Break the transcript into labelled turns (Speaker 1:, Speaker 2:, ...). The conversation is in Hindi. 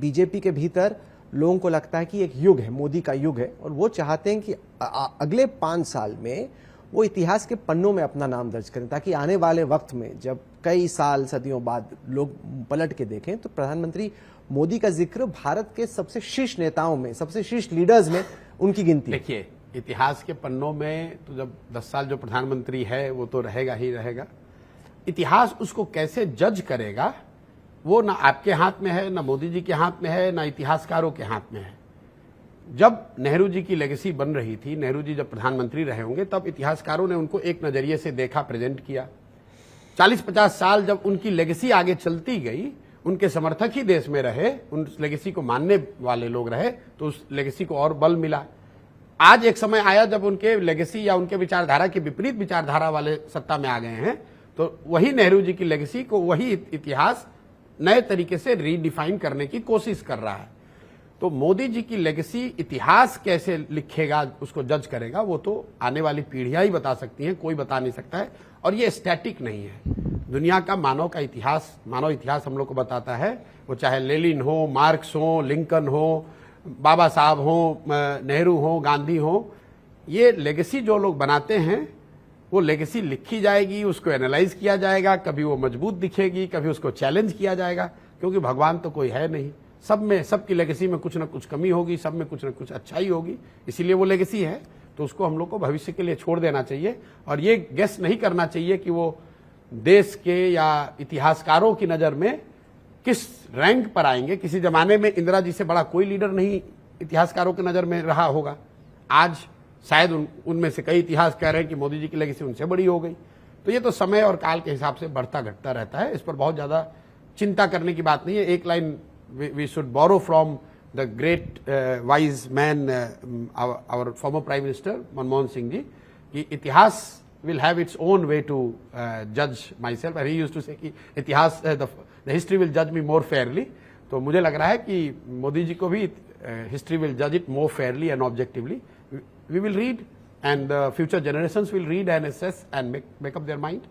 Speaker 1: बीजेपी के भीतर लोगों को लगता है कि एक युग है, मोदी का युग है, और वो चाहते हैं कि अगले 5 साल में वो इतिहास के पन्नों में अपना नाम दर्ज करें, ताकि आने वाले वक्त में जब कई साल सदियों बाद लोग पलट के देखें तो प्रधानमंत्री मोदी का जिक्र भारत के सबसे शीर्ष नेताओं में, सबसे शीर्ष लीडर्स में उनकी गिनती।
Speaker 2: देखिए, इतिहास के पन्नों में तो जब 10 साल जो प्रधानमंत्री है वो तो रहेगा ही रहेगा। इतिहास उसको कैसे जज करेगा वो ना आपके हाथ में है, ना मोदी जी के हाथ में है, ना इतिहासकारों के हाथ में है। जब नेहरू जी की लेगेसी बन रही थी, नेहरू जी जब प्रधानमंत्री रहे होंगे, तब इतिहासकारों ने उनको एक नजरिए से देखा, प्रेजेंट किया। 40-50 साल जब उनकी लेगेसी आगे चलती गई, उनके समर्थक ही देश में रहे, उन लेगेसी को मानने वाले लोग रहे, तो उस लेगेसी को और बल मिला। आज एक समय आया जब उनके लेगेसी या उनके विचारधारा के विपरीत विचारधारा वाले सत्ता में आ गए हैं, तो वही नेहरू जी की लेगेसी को वही इतिहास नए तरीके से रीडिफाइन करने की कोशिश कर रहा है। तो मोदी जी की लेगेसी इतिहास कैसे लिखेगा, उसको जज करेगा, वो तो आने वाली पीढ़ियां ही बता सकती हैं, कोई बता नहीं सकता है। और ये स्टैटिक नहीं है। दुनिया का मानव इतिहास हम लोग को बताता है, वो चाहे लेनिन हो, मार्क्स हो, लिंकन हो, बाबा साहब हो, नेहरू हो, गांधी हो, ये लेगेसी जो लोग बनाते हैं वो लेगेसी लिखी जाएगी, उसको एनालाइज किया जाएगा, कभी वो मजबूत दिखेगी, कभी उसको चैलेंज किया जाएगा, क्योंकि भगवान तो कोई है नहीं। सबकी लेगेसी में कुछ ना कुछ कमी होगी, सब में कुछ ना कुछ अच्छाई होगी, इसीलिए वो लेगेसी है। तो उसको हम लोग को भविष्य के लिए छोड़ देना चाहिए और ये गेस नहीं करना चाहिए कि वो देश के या इतिहासकारों की नजर में किस रैंक पर आएंगे। किसी जमाने में इंदिरा जी से बड़ा कोई लीडर नहीं इतिहासकारों की नजर में रहा होगा। आज शायद उनमें से कई इतिहास कह रहे हैं कि मोदी जी की लेगेसी उनसे बड़ी हो गई। तो ये तो समय और काल के हिसाब से बढ़ता घटता रहता है, इस पर बहुत ज्यादा चिंता करने की बात नहीं है। एक line we should borrow from the great wise man our former prime minister Manmohan Singh ji, कि इतिहास will have its own way to judge myself, and he used to say कि इतिहास the history will judge me more fairly। तो मुझे लग रहा है कि मोदी जी को भी history will judge it more fairly and objectively। We will read and the future generations will read and assess and make up their mind।